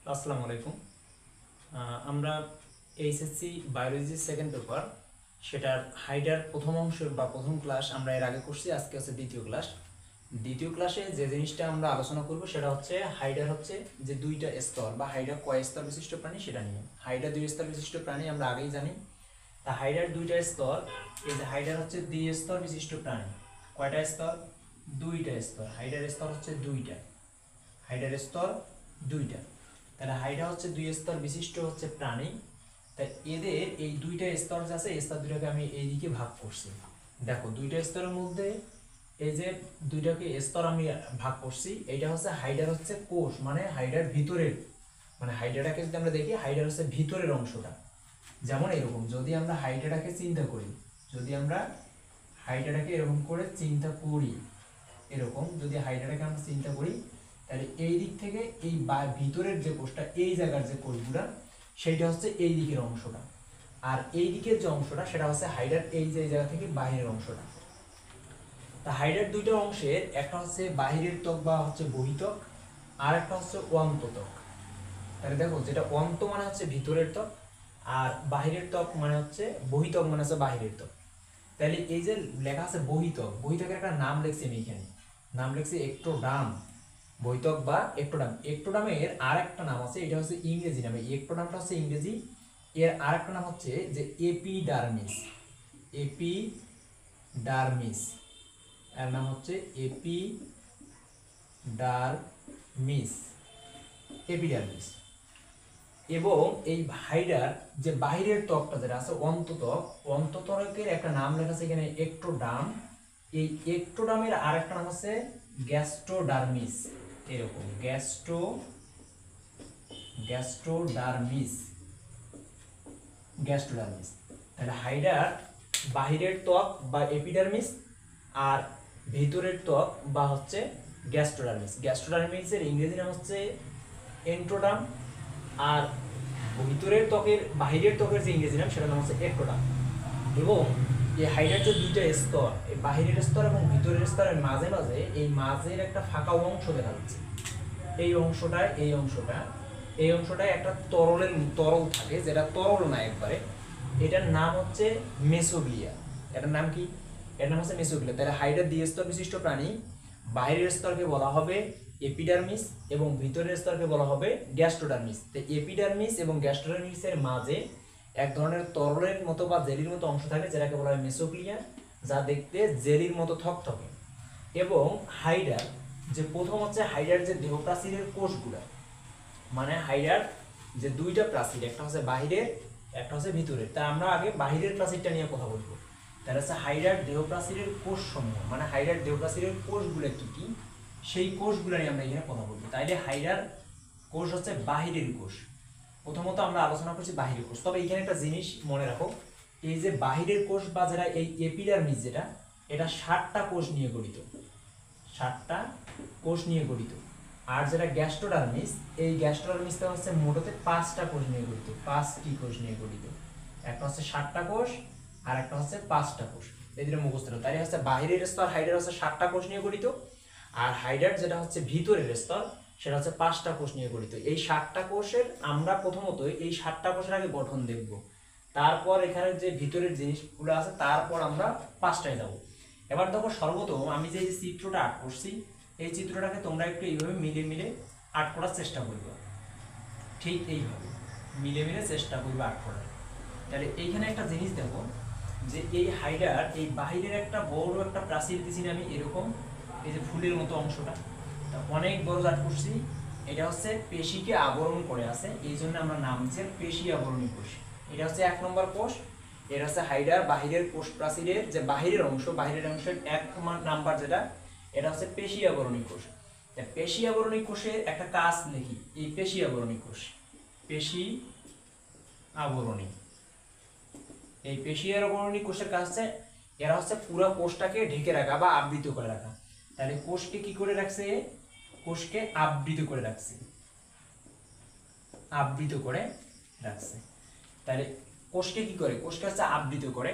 আসসালামু আলাইকুম। আমরা এইচএসসি বায়োলজি সেকেন্ড পেপার সেটার হাইডার প্রথম অংশ বা প্রথম ক্লাস আমরা এর আগে করছি। আজকে হচ্ছে দ্বিতীয় ক্লাস। দ্বিতীয় ক্লাসে যে জিনিসটা আমরা আলোচনা করব সেটা হচ্ছে হাইডার হচ্ছে যে দুইটা স্তর বা হাইডার কয় স্তর বিশিষ্ট প্রাণী সেটা নিয়ে। হাইডার দুই স্তর বিশিষ্ট প্রাণী আমরা আগেই জানি। তা হাইডার দুইটা স্তর, এই যে হাইডার হচ্ছে দুই স্তর বিশিষ্ট প্রাণী। কয়টা স্তর? দুইটা স্তর। হাইডার স্তর হচ্ছে দুইটা। হাইডার স্তর দুইটা। তাহলে হাইডা হচ্ছে দুই স্তর বিশিষ্ট হচ্ছে প্রাণী। তাই এদের এই দুইটা স্তর যে আছে, এই স্তর দুটাকে আমি এইদিকে ভাগ করছি। দেখো দুইটা স্তরের মধ্যে এই যে দুইটাকে স্তর আমি ভাগ করছি, এইটা হচ্ছে হাইডার হচ্ছে কোষ, মানে হাইডার ভিতরের, মানে হাইডাটাকে যদি আমরা দেখি হাইডার হচ্ছে ভিতরের অংশটা। যেমন এরকম যদি আমরা হাইডাটাকে চিন্তা করি, যদি আমরা হাইডাটাকে এরকম করে চিন্তা করি, এরকম যদি হাইডাটাকে আমরা চিন্তা করি, তাহলে এই দিক থেকে এই ভিতরের যে কোষটা, এই জায়গার যে কোষগুলা, সেইটা হচ্ছে এই দিকের অংশটা। আর এই দিকের যে অংশটা সেটা হচ্ছে হাইডার এই যে জায়গা থেকে বাহিরের অংশটা। তা হাইডার দুইটা অংশের একটা হচ্ছে বাহিরের ত্বক বা হচ্ছে বহিত্বক, আর একটা হচ্ছে অন্তত্বক। তাহলে দেখো যেটা অন্ত মানে হচ্ছে ভিতরের ত্বক, আর বাহিরের ত্বক মানে হচ্ছে বহিত্বক, মানে হচ্ছে বাহিরের ত্বক। তাহলে এই যে লেখা আছে বহিত্বক, বহিত্বকের একটা নাম লিখছি আমি এখানে, নাম লিখছি একটোডার্ম। বহিত্বক বা একটোডার্ম। একটোডার্মের আর একটা নাম আছে, এটা হচ্ছে ইংরেজি নামে, একটোডার্মটা হচ্ছে ইংরেজি। এর আর একটা নাম হচ্ছে যে এপিডার্মিস। এপিডার্মিস এর নাম হচ্ছে এপিডার্মিস। এপিডার্মিস। এবং এই হাইডার যে বাহিরের ত্বকটা যেটা আছে অন্তত্বক, অন্তত্বকের একটা নাম লেখা আছে এখানে একটোডার্ম। এই একটোডার্মের আর একটা নাম হচ্ছে গ্যাস্ট্রোডার্মিস। এরকম গ্যাস্ট্রোডার্মিস। গ্যাস্ট্রোডার্মিস। তাহলে হাইডার বাহিরের ত্বক বা এপিডার্মিস, আর ভিতরের ত্বক বা হচ্ছে গ্যাস্ট্রোডার্মিস। গ্যাস্ট্রোডার্মিসের ইংরেজি নাম হচ্ছে এন্ট্রোডার্ম, আর ভিতরের ত্বকের বাহিরের ত্বকের যে ইংরেজি নাম সেটার নাম হচ্ছে একটোডার্ম। এবং এই হাইডার যে দুইটা স্তর, এই বাহিরের স্তর এবং ভিতরের স্তরের মাঝে মাঝে এই মাঝের একটা ফাঁকা অংশ দেখা যাচ্ছে। এই অংশটায় একটা তরল থাকে, যেটা তরল না একবারে। এটার নাম হচ্ছে মেসোগ্লিয়া। এটার নাম কি? এর নাম হচ্ছে মেসোগ্লিয়া। তাহলে হাইডার দ্বিস্তর বিশিষ্ট প্রাণী, বাইরের স্তরকে বলা হবে এপিডার্মিস এবং ভিতরের স্তরকে বলা হবে গ্যাস্ট্রোডার্মিস। তো এপিডার্মিস এবং গ্যাস্ট্রোডার্মিসের মাঝে এক ধরনের তরলের মতো বা জেলির মতো অংশ থাকে, যেটাকে বলা হয় মেসোগ্লিয়া, যা দেখতে জেলির মতো থকথকে। এবং হাইডার যে প্রথম হচ্ছে হাইডার যে দেহপ্রাচীরের কোষগুলা, মানে হাইডার যে দুইটা প্রাচীর, একটা হচ্ছে বাহিরের, একটা হচ্ছে ভিতরের। তা আমরা আগে বাহিরের প্রাচীরটা নিয়ে কথা বলবো। তাহলে হচ্ছে হাইডার দেহপ্রাচীরের কোষ সমূহ, মানে হাইডার দেহপ্রাচীরের কোষগুলো কি কি, সেই কোষগুলো নিয়ে আমরা এখানে কথা বলবো। তাইলে হাইডার কোষ হচ্ছে বাহিরের কোষ। প্রথমত আমরা আলোচনা করছি বাহিরের কোষ। তবে এখানে একটা জিনিস মনে রাখো, এই যে বাহিরের কোষ বা যেটা এই এপিডার্মিস, যেটা এটা 60টা কোষ নিয়ে গঠিত। 60টা কোষ নিয়ে গঠিত। আর যেটা গ্যাস্ট্রোডার্মিস, এই গ্যাস্ট্রোডার্মিসটা হচ্ছে মোটতে 5টা কোষ নিয়ে গঠিত। 5টি কোষ নিয়ে গঠিত। একটা হচ্ছে 60টা কোষ, আর একটা হচ্ছে 5টা কোষ। এই দুটো মুখস্থ রাখো। তাই হচ্ছে বাহিরের স্তর হাইডার হচ্ছে 60টা কোষ নিয়ে গঠিত, আর হাইডার যেটা হচ্ছে ভিতরের স্তর সেটা হচ্ছে 5টা কোষ নিয়ে গঠিত। এই 60টা কোষের আমরা প্রথমত এই 60টা কোষের আগে গঠন দেখব, তারপর এখানে যে ভিতরের জিনিসগুলো আছে তারপর আমরা 5টায় যাব। এবার দেখো সর্বপ্রথম আমি যে চিত্রটা আর্ট করছি, এই চিত্রটাকে তোমরা একটু এইভাবে মিলে মিলে আর্ট করার চেষ্টা করবে। ঠিক এইভাবে মিলে মিলে চেষ্টা করবে আর্ট করার। তাহলে এইখানে একটা জিনিস দেখো, যে এই হাইডার এই বাহিরের একটা বড় একটা প্রাচীর দিছি আমি এরকম, এই যে ফুলের মতো অংশটা অনেক বড় আর্ট করছি। এটা হচ্ছে পেশিকে আবরণ করে আছে, এই জন্য আমরা নাম দিচ্ছি পেশি আবরণী কোষ। এটা হচ্ছে 1 নম্বর কোষ। এটা হচ্ছে হাইডার বাহিরের কোষ প্রাচীরের যে বাহিরের অংশ, বাহিরের অংশের 1 নাম্বার যেটা, এটা হচ্ছে পেশি আবরণী কোষ। পেশি আবরণী কোষের একটা কাজ লিখি, এই পেশি আবরণী কোষ, পেশি আবরণী, এই পেশি আবরণী কোষের কাজ হচ্ছে এরা হচ্ছে পুরো কোষটাকে ঢেকে রাখা বা আবৃত করে রাখা। তাহলে কোষকে কি করে রাখছে? কোষকে আবৃত করে রাখছে, আবৃত করে রাখছে। তাহলে কোষকে কি করে? কোষকে হচ্ছে আবৃত করে।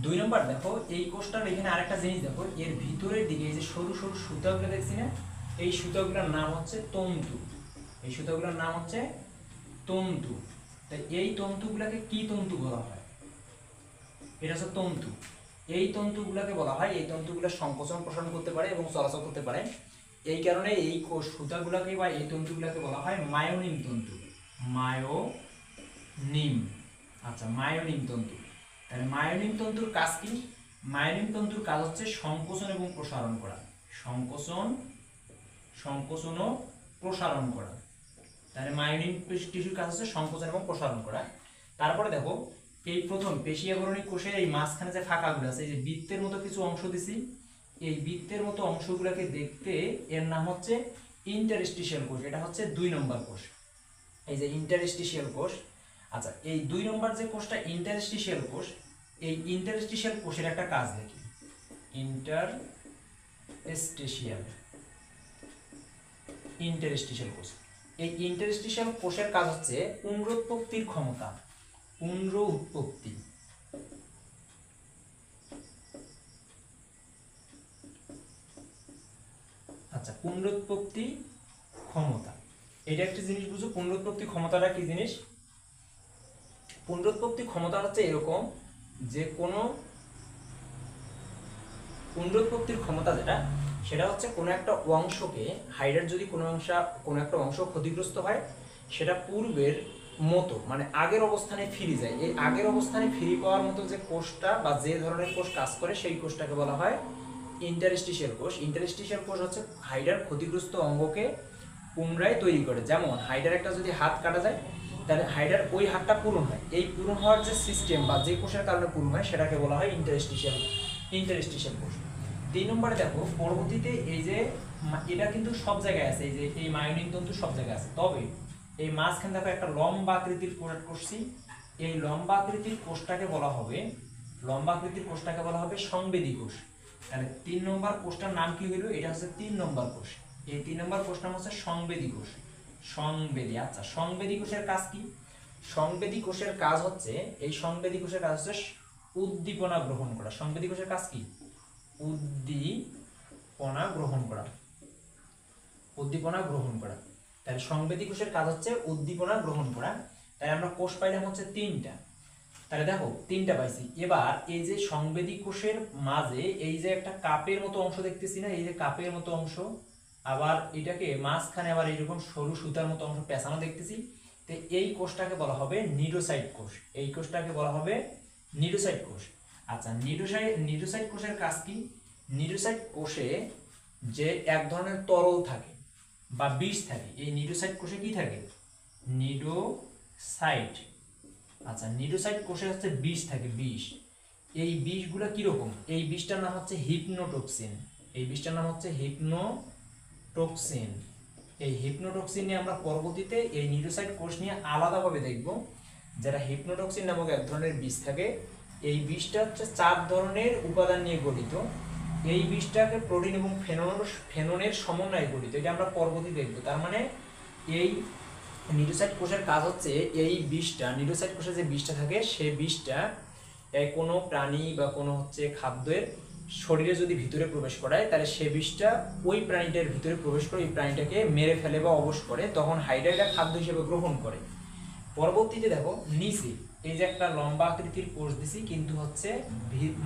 2 নম্বর দেখো, এই কোষটার এখানে আরেকটা জিনিস দেখো, এর ভিতরের দিকে এই যে সরু সরু সুতাগুলো দেখছি না, এই সুতাগুলোর নাম হচ্ছে তন্তু। এই সুতাগুলোর নাম হচ্ছে তন্তু। তাই এই তন্তুগুলোকে কি তন্তু বলা হয়? এটা হচ্ছে তন্তু। এই তন্তুগুলোকে বলা হয়, এই তন্তুগুলো সংকোচন প্রসারণ করতে পারে এবং চলাচল করতে পারে। এই কারণে এই সুতাগুলোকে বা এই তন্তুগুলোকে বলা হয় মায়োনিম তন্তু। মায়োনিম। আচ্ছা, মায়োনিম তন্তু। তাহলে মায়োনিম তন্তুর কাজ কি? মায়োনিম তন্তুর কাজ হচ্ছে সংকোচন এবং প্রসারণ করা। সংকোচন ও প্রসারণ করা। তাহলে মায়োনিম টিস্যুর কাজ হচ্ছে সংকোচন এবং প্রসারণ করা। তারপরে দেখো, এই প্রথম পেশি আবরণী কোষের এই মাঝখানে যে ফাঁকাগুলো আছে, এই যে বৃত্তের মতো কিছু অংশ দিছি, এই বৃত্তের মতো অংশগুলোকে দেখতে এর নাম হচ্ছে ইন্টারস্টিশিয়াল কোষ। এটা হচ্ছে 2 নম্বর কোষ, এই যে ইন্টারস্টিশিয়াল কোষ। আচ্ছা, এই 2 নম্বর যে কোষটা ইন্টারস্টিশিয়াল কোষ, এই ইন্টারস্টিশিয়াল কোষের একটা কাজ দেখি। ইন্টারস্টিশিয়াল কোষ, এই ইন্টারস্টিশিয়াল কোষের কাজ হচ্ছে পুনরুৎপত্তির ক্ষমতা। পুনরুৎপত্তি। আচ্ছা, পুনরুৎপত্তি ক্ষমতা, এটা একটা জিনিস বুঝো। পুনরুৎপত্তি ক্ষমতাটা কি জিনিস? পুনরুৎপত্তি ক্ষমতা হচ্ছে এরকম যে কোনো পুনরুৎপত্তির ক্ষমতা যেটা, সেটা হচ্ছে কোনো একটা অংশকে, হাইডার যদি কোনো একটা অংশ ক্ষতিগ্রস্ত হয়, সেটা পূর্বের মতো মানে আগের অবস্থানে ফিরে যায়। এই আগের অবস্থানে ফিরে পাওয়ার মতো যে কোষটা বা যে ধরনের কোষ কাজ করে, সেই কোষটাকে বলা হয় ইন্টারস্টিশিয়াল কোষ। ইন্টারস্টিশিয়াল কোষ হচ্ছে হাইডার ক্ষতিগ্রস্ত অঙ্গকে পুনরায় তৈরি করে। যেমন হাইডার একটা যদি হাত কাটা যায়, তাহলে হাইডার ওই হাতটা পূরণ হয়। এই পূরণ হওয়ার যে সিস্টেম বা যে কোষের কারণে পূরণ হয়, সেটাকে বলা হয় ইন্টারস্টিশিয়াল কোষ। 3 নম্বরে দেখো, পরবর্তীতে এই যে এটা কিন্তু সব জায়গায় আছে, এই যে এই মায়োনিন তন্তু সব জায়গায় আছে, তবে এই মাঝখানে দেখো একটা লম্বা আকৃতির কোষ করছি। এই লম্বা আকৃতির কোষটাকে বলা হবে সংবেদী কোষ। তাহলে 3 নম্বর কোষটার নাম কি হলো? এটা হচ্ছে 3 নম্বর কোষ। এই 3 নম্বর কোষটার নাম হচ্ছে সংবেদী কোষ। সংবেদী। আচ্ছা, সংবেদী কোষের কাজ কি? সংবেদী কোষের কাজ হচ্ছে উদ্দীপনা গ্রহণ করা। সংবেদী কোষের কাজ কি? উদ্দীপনা গ্রহণ করা। তাহলে সংবেদী কোষের কাজ হচ্ছে উদ্দীপনা গ্রহণ করা। তাই আমরা কোষ পাইলাম হচ্ছে 3টা। তাহলে দেখো 3টা পাইছি। এবার এই যে সংবেদী কোষের মাঝে এই যে একটা কাপের মতো অংশ দেখতেছি না, এই যে কাপের মতো অংশ, আবার এটাকে মাঝখানে আবার এইরকম সরু সুতার মতো অংশ পেঁচানো দেখতেছি। তো এই কোষটাকে বলা হবে নিডোসাইট কোষ। এই কোষটাকে বলা হবে নিডোসাইট কোষ। আচ্ছা, নিডোসাইট কোষের কাজ কি? নিডোসাইট কোষে যে এক ধরনের তরল থাকে বা বিষ থাকে, এই নিডোসাইট কোষে কি থাকে? নিডোসাইট। আচ্ছা, নিডোসাইট কোষে হচ্ছে বিষ থাকে, বিষ। এই বিষগুলো কিরকম? এই বিষটার নাম হচ্ছে হিপনোটক্সিন। এই হিপনোটক্সিন নিয়ে আমরা পরবর্তীতে এই নিডোসাইট কোষ নিয়ে আলাদাভাবে দেখব। যারা হিপনোটক্সিন নামক এক ধরনের বিষ থাকে, এই বিষটা হচ্ছে 4 ধরনের উপাদান নিয়ে গঠিত। এই বিষটাকে প্রোটিন এবং ফেননের সমন্বয়ে গঠিত। এটা আমরা পরবর্তীতে দেখব। তার মানে এই নিডোসাইট কোষের কাজ হচ্ছে এই বিষটা, নিডোসাইট কোষে যে বিষটা থাকে, সেই বিষটা কোনো প্রাণী বা কোনো হচ্ছে খাদ্যের শরীরে যদি ভিতরে প্রবেশ করায়, তাহলে সে বিষটা ওই প্রাণীটার ভিতরে প্রবেশ করে ওই প্রাণীটাকে মেরে ফেলে বা অবশ করে, তখন হাইড্রাইটা খাদ্য হিসেবে গ্রহণ করে। পরবর্তীতে দেখো, নিচে এই যে একটা লম্বা আকৃতির কোষ দিছি, কিন্তু হচ্ছে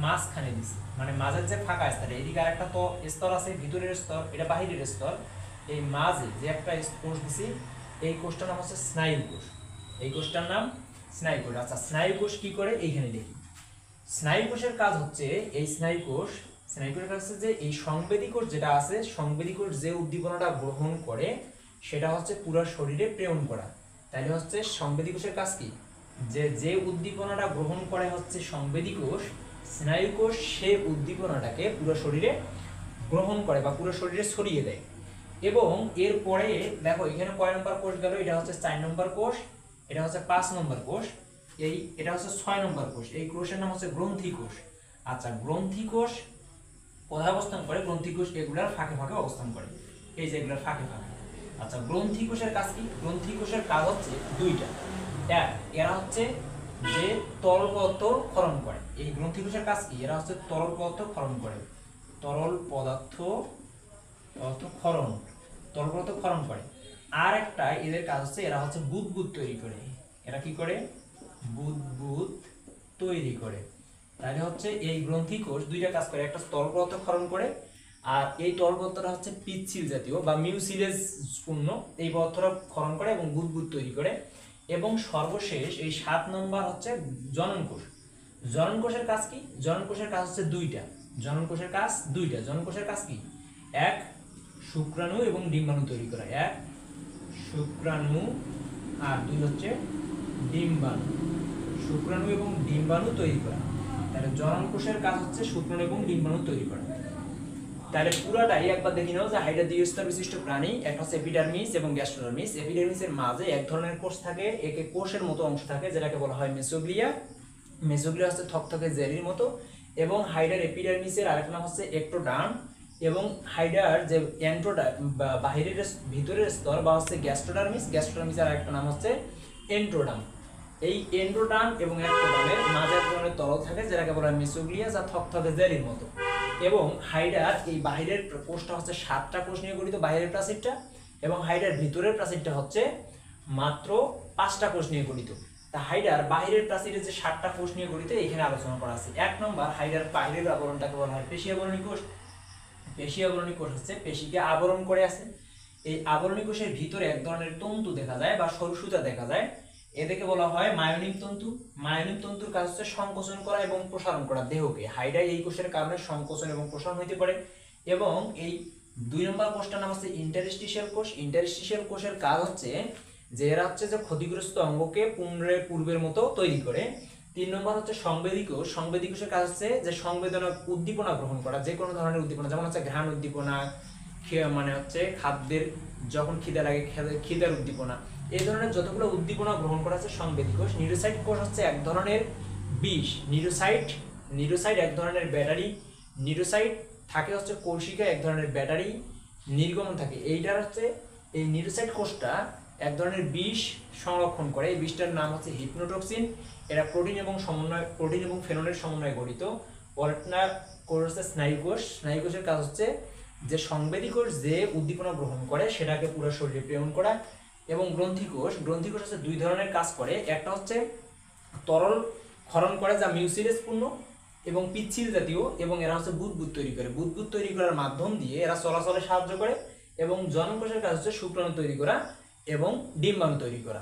মাঝখানে দিছি, মানে মাঝের যে ফাঁকা স্তর, এদিকে আর একটা তো স্তর আছে, ভিতরের স্তর, এটা বাহিরের স্তর। এই মাঝে যে একটা কোষ দিছি, এই কোষটার নাম হচ্ছে স্নায়ু কোষ। এই কোষটার নাম স্নায়ু কোষ। আচ্ছা, স্নায়ু কোষ কি করে? এইখানে দেখি। স্নায়ু কোষের কাজ হচ্ছে, এই স্নায়ু কোষের কাজ হচ্ছে যে এই সংবেদী কোষ যেটা আছে, সংবেদী কোষ যে উদ্দীপনাটা গ্রহণ করে, সেটা হচ্ছে পুরো শরীরে প্রেরণ করা। তাহলে হচ্ছে সংবেদী কোষের কাজ কি? যে উদ্দীপনাটা গ্রহণ করে হচ্ছে সংবেদী কোষ, স্নায়ু কোষ সে উদ্দীপনাটাকে পুরো শরীরে গ্রহণ করে বা পুরো শরীরে ছড়িয়ে দেয়। এবং এরপরে দেখো এখানে কয় নম্বর কোষ গেল? এটা হচ্ছে 4 নম্বর কোষ, এটা হচ্ছে 5 নম্বর কোষ, এটা হচ্ছে 6 নম্বর কোষ। এই কোষের নাম হচ্ছে গ্রন্থি কোষ। আচ্ছা, গ্রন্থি কোষ কোথায় অবস্থান করে? গ্রন্থি কোষ এগুলার ফাঁকে ফাঁকে অবস্থান করে, এই যে এগুলার ফাঁকে ফাঁকে। আচ্ছা, গ্রন্থি কোষের কাজ কি? গ্রন্থি কোষের কাজ হচ্ছে 2টা। এরা হচ্ছে যে তরল পদার্থ ক্ষরণ করে। এই গ্রন্থি কোষের কাজ কি? এরা হচ্ছে তরল পদার্থ ক্ষরণ করে। তরল পদার্থ ক্ষরণ করে। আর একটা এদের কাজ হচ্ছে এরা হচ্ছে বুদবুদ তৈরি করে। এরা কি করে? বুদবুদ তৈরি করে। তাহলে হচ্ছে এই গ্রন্থি কোষ দুইটা কাজ করে, একটা স্তর পদার্থ ক্ষরণ করে, আর এই তরল পদার্থটা হচ্ছে পিচ্ছিল জাতীয় বা মিউসিলেজ পূর্ণ এই পদার্থটা ক্ষরণ করে এবং বুদবুদ তৈরি করে। এবং সর্বশেষ এই 7 নম্বর হচ্ছে জনন কোষ। জনন কোষের কাজ কি? জনন কোষের কাজ হচ্ছে দুইটা। জনন কোষের কাজ দুইটা। জনন কোষের কাজ কি? এক, শুক্রাণু এবং ডিম্বাণু তৈরি করা। এক, শুক্রাণু, আর দুই হচ্ছে ডিম্বাণু। শুক্রাণু এবং ডিম্বাণু তৈরি করা। তাহলে জনন কোষের কাজ হচ্ছে শুক্রাণু এবং ডিম্বাণু তৈরি করা। তাহলে পুরাটাই একবার দেখি নাও যে হাইড্রা দ্বিস্তর বিশিষ্ট প্রাণী। একটা হচ্ছে এপিডার্মিস এবং গ্যাস্ট্রোডার্মিস। এপিডার্মিসের মাঝে এক ধরনের কোষ থাকে, একে কোষের মতো অংশ থাকে যেটাকে বলা হয় মেসোগ্লিয়া। মেসোগ্লিয়া হচ্ছে থকথকে জেলির মতো। এবং হাইডার এপিডার্মিসের আরেকটা নাম হচ্ছে এক্টোডার্ম। এবং হাইডার যে এন্ট্রোডার্ম বা বাহিরের ভিতরের স্তর বা হচ্ছে গ্যাস্ট্রোডার্মিস, গ্যাস্ট্রোডার্মিসের আরেকটা নাম হচ্ছে এন্ট্রোডার্ম। এই এন্ডোডার্ম এবং এক্টোডার্মের মাঝে এক ধরনের তরল থাকে যেটাকে বলা হয় মেসোগ্লিয়া, যা থকথকে জেলির মতো। এবং হাইডার এই বাহিরের কোষটা হচ্ছে 7টা কোষ নিয়ে গঠিত, বাহিরের প্রাচীরটা। এবং হাইডার ভিতরের প্রাচীরটা হচ্ছে মাত্র 5টা কোষ নিয়ে গঠিত। তা হাইডার বাহিরের প্রাচীরে যে 7টা কোষ নিয়ে গঠিত এখানে আলোচনা করা আছে। 1 নম্বর, হাইডার বাহিরের আবরণটাকে বলা হয় পেশী আবরণী কোষ। পেশী আবরণী কোষ হচ্ছে পেশীকে আবরণ করে আছে। এই আবরণী কোষের ভিতরে এক ধরনের তন্তু দেখা যায় বা সরু সুতা দেখা যায়, এদেরকে বলা হয় মায়োনিক তন্তু। মায়োনিক তন্তুর কাজ হচ্ছে সংকোচন করা এবং প্রসারণ করা দেহকে। হাইডা এই কোষের কারণে সংকোচন এবং প্রসারণ হতে পারে। এবং এই 2 নম্বর কোষটার নাম হচ্ছে ইন্টারস্টিশিয়াল কোষ। ইন্টারস্টিশিয়াল কোষের কাজ হচ্ছে যে এরা হচ্ছে যে ক্ষতিগ্রস্ত অঙ্গকে পূর্বের মতো তৈরি করে। 3 নম্বর হচ্ছে সংবেদী কোষ। সংবেদী কোষের কাজ হচ্ছে যে সংবেদনা উদ্দীপনা গ্রহণ করা, যে কোনো ধরনের উদ্দীপনা, যেমন হচ্ছে ঘ্রাণ উদ্দীপনা, মানে হচ্ছে খাদ্যের যখন খিদে লাগে খিদের উদ্দীপনা, এই ধরনের যতগুলো উদ্দীপনা গ্রহণ করা আছে সংবেদী কোষ। নিউরোসাইট কোষ হচ্ছে এক ধরনের বিষ। নিউরোসাইট এক ধরনের ব্যাটারি। নিউরোসাইট থাকে হচ্ছে কোষিকা এক ধরনের ব্যাটারি নির্গমন থাকে। এইটার হচ্ছে এই নিউরোসাইট কোষটা এক ধরনের বিষ সংরক্ষণ করে। এই বিষটার নাম হচ্ছে হিপনোটক্সিন। এরা প্রোটিন এবং ফেনলের সমন্বয়ে গঠিত। পরেরটা কোষ হচ্ছে স্নায়ু কোষ। স্নায়ু কোষের কাজ হচ্ছে যে সংবেদী কোষ যে উদ্দীপনা গ্রহণ করে সেটাকে পুরো শরীরে প্রেরণ করা। এবং গ্রন্থি কোষ হচ্ছে 2 ধরনের কাজ করে। একটা হচ্ছে তরল ক্ষরণ করে যা মিউসিলেজ পূর্ণ এবং পিচ্ছিল জাতীয়, এবং এরা হচ্ছে বুদবুদ তৈরি করে। বুদবুদ তৈরি করার মাধ্যম দিয়ে এরা চলাচলে সাহায্য করে। এবং জনন কোষের কাজ হচ্ছে শুক্রাণু তৈরি করা এবং ডিম্বাণু তৈরি করা।